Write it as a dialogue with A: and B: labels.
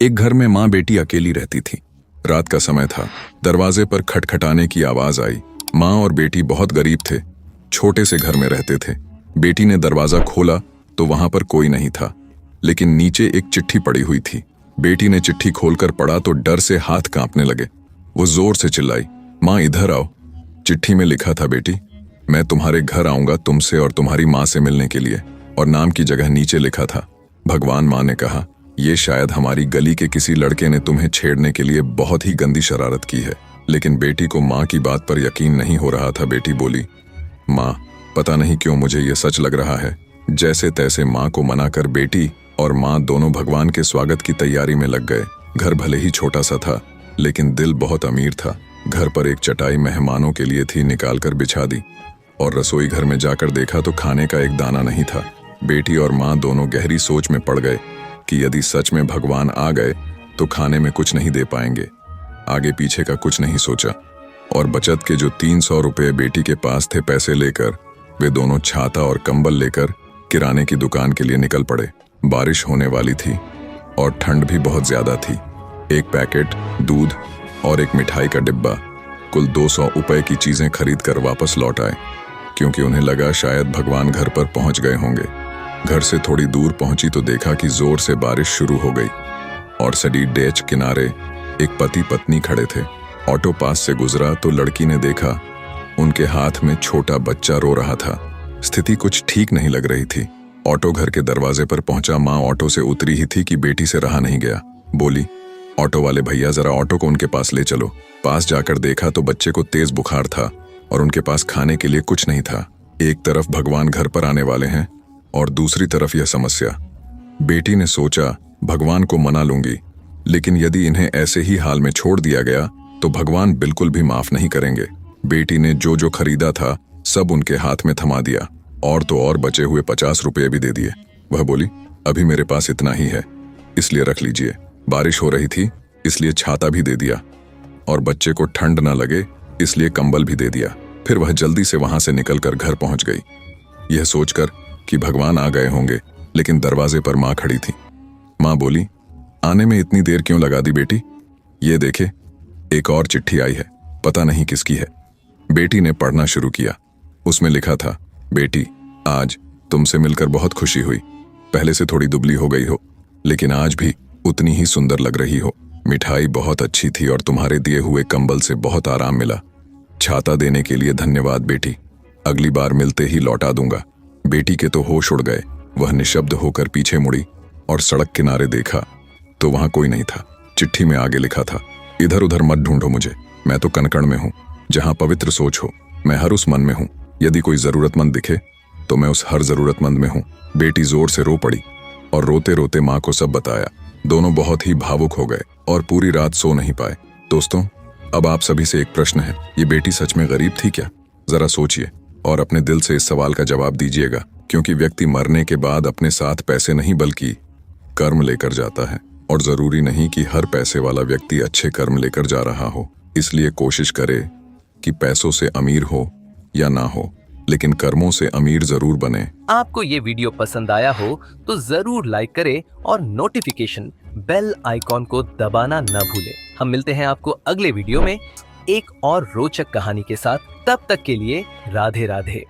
A: एक घर में माँ बेटी अकेली रहती थी। रात का समय था। दरवाजे पर खटखटाने की आवाज आई। माँ और बेटी बहुत गरीब थे, छोटे से घर में रहते थे। बेटी ने दरवाजा खोला तो वहां पर कोई नहीं था, लेकिन नीचे एक चिट्ठी पड़ी हुई थी। बेटी ने चिट्ठी खोलकर पढ़ा तो डर से हाथ कांपने लगे। वो जोर से चिल्लाई, माँ इधर आओ। चिट्ठी में लिखा था, बेटी मैं तुम्हारे घर आऊंगा तुमसे और तुम्हारी माँ से मिलने के लिए, और नाम की जगह नीचे लिखा था भगवान। माँ ने कहा, ये शायद हमारी गली के किसी लड़के ने तुम्हें छेड़ने के लिए बहुत ही गंदी शरारत की है। लेकिन बेटी को माँ की बात पर यकीन नहीं हो रहा था। बेटी बोली, माँ पता नहीं क्यों मुझे ये सच लग रहा है। जैसे तैसे माँ को मनाकर बेटी और माँ दोनों भगवान के स्वागत की तैयारी में लग गए। घर भले ही छोटा सा था, लेकिन दिल बहुत अमीर था। घर पर एक चटाई मेहमानों के लिए थी, निकाल कर बिछा दी, और रसोई घर में जाकर देखा तो खाने का एक दाना नहीं था। बेटी और माँ दोनों गहरी सोच में पड़ गए कि यदि सच में भगवान आ गए तो खाने में कुछ नहीं दे पाएंगे। आगे पीछे का कुछ नहीं सोचा, और बचत के जो 300 रुपये बेटी के पास थे, पैसे लेकर वे दोनों छाता और कंबल लेकर किराने की दुकान के लिए निकल पड़े। बारिश होने वाली थी और ठंड भी बहुत ज्यादा थी। एक पैकेट दूध और एक मिठाई का डिब्बा, कुल 200 रुपये की चीजें खरीद कर वापस लौट आए, क्योंकि उन्हें लगा शायद भगवान घर पर पहुंच गए होंगे। घर से थोड़ी दूर पहुंची तो देखा कि जोर से बारिश शुरू हो गई, और सड़ी डेच किनारे एक पति पत्नी खड़े थे। ऑटो पास से गुजरा तो लड़की ने देखा उनके हाथ में छोटा बच्चा रो रहा था। स्थिति कुछ ठीक नहीं लग रही थी। ऑटो घर के दरवाजे पर पहुंचा। माँ ऑटो से उतरी ही थी कि बेटी से रहा नहीं गया। बोली, ऑटो वाले भैया जरा ऑटो को उनके पास ले चलो। पास जाकर देखा तो बच्चे को तेज बुखार था और उनके पास खाने के लिए कुछ नहीं था। एक तरफ भगवान घर पर आने वाले हैं और दूसरी तरफ यह समस्या। बेटी ने सोचा, भगवान को मना लूंगी, लेकिन यदि इन्हें ऐसे ही हाल में छोड़ दिया गया तो भगवान बिल्कुल भी माफ नहीं करेंगे। बेटी ने जो जो खरीदा था सब उनके हाथ में थमा दिया, और तो और बचे हुए 50 रुपये भी दे दिए। वह बोली, अभी मेरे पास इतना ही है, इसलिए रख लीजिए। बारिश हो रही थी इसलिए छाता भी दे दिया, और बच्चे को ठंड न लगे इसलिए कंबल भी दे दिया। फिर वह जल्दी से वहां से निकलकर घर पहुंच गई, यह सोचकर कि भगवान आ गए होंगे। लेकिन दरवाजे पर माँ खड़ी थी। माँ बोली, आने में इतनी देर क्यों लगा दी बेटी? ये देखे, एक और चिट्ठी आई है, पता नहीं किसकी है। बेटी ने पढ़ना शुरू किया। उसमें लिखा था, बेटी आज तुमसे मिलकर बहुत खुशी हुई। पहले से थोड़ी दुबली हो गई हो, लेकिन आज भी उतनी ही सुंदर लग रही हो। मिठाई बहुत अच्छी थी और तुम्हारे दिए हुए कंबल से बहुत आराम मिला। छाता देने के लिए धन्यवाद बेटी, अगली बार मिलते ही लौटा दूंगा। बेटी के तो होश उड़ गए। वह निशब्द होकर पीछे मुड़ी और सड़क किनारे देखा तो वहां कोई नहीं था। चिट्ठी में आगे लिखा था, इधर उधर मत ढूंढो मुझे, मैं तो कनकण में हूं। जहां पवित्र सोच हो मैं हर उस मन में हूं। यदि कोई जरूरतमंद दिखे तो मैं उस हर जरूरतमंद में हूं। बेटी जोर से रो पड़ी और रोते रोते माँ को सब बताया। दोनों बहुत ही भावुक हो गए और पूरी रात सो नहीं पाए। दोस्तों, अब आप सभी से एक प्रश्न है, ये बेटी सच में गरीब थी क्या? जरा सोचिए और अपने दिल से इस सवाल का जवाब दीजिएगा, क्योंकि व्यक्ति मरने के बाद अपने साथ पैसे नहीं बल्कि कर्म लेकर जाता है, और जरूरी नहीं कि हर पैसे वाला व्यक्ति अच्छे कर्म लेकर जा रहा हो। इसलिए कोशिश करे कि पैसों से अमीर हो या ना हो, लेकिन कर्मों से अमीर जरूर बने।
B: आपको ये वीडियो पसंद आया हो तो जरूर लाइक करें और नोटिफिकेशन बेल आइकॉन को दबाना न भूलें। हम मिलते हैं आपको अगले वीडियो में एक और रोचक कहानी के साथ। तब तक के लिए राधे राधे।